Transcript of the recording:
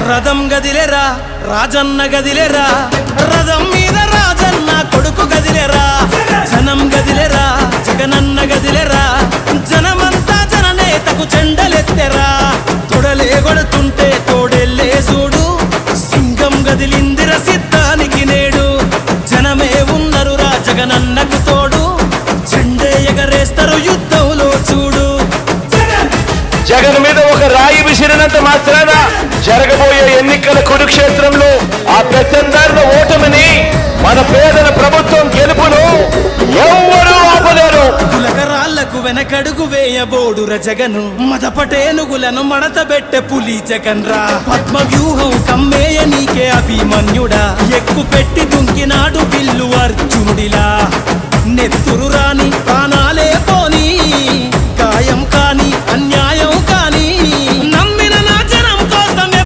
రథం గదిలేరా రాజన్న గదిలేరా, రథం మీద రాజన్న కొడుకు గదిలేరా, జనం గదిలేరా జగనన్న గదిలేరా, జనమంతా జననేతకు చెండలెత్తెరా, తొడలే కొడుతుంటే తోడెల్లే చూడు, సింగం గదిలిందిర సిద్ధానికి నేడు, జనమే ఉన్నరురా జగనన్నకు తోడు, చెండే ఎగరేస్తారు యుద్ధంలో చూడు. జగన్ మీద ఒక రాయి విసిరినంత మాత్రాన జరగబోయే ఎన్నికల కురుక్షేత్రంలో ఆ పెత్తందారుల ఓటమిని, మన పేదల ప్రభుత్వం గెలుపును ఎవ్వరూ ఆపలేరు. కులకరాళ్లకు వెనకడుగు వేయబోడుర జగను, మదపటేనుగులను మడతబెట్టె పులి జగన్ రా, పద్మ వ్యూహం కమ్మేయ నీకే అభిమన్యుడా, ఎక్కు పెట్టి దుంకినాడు బిల్లు అర్జునుడిలా, నెత్తురు రాని ప్రాణ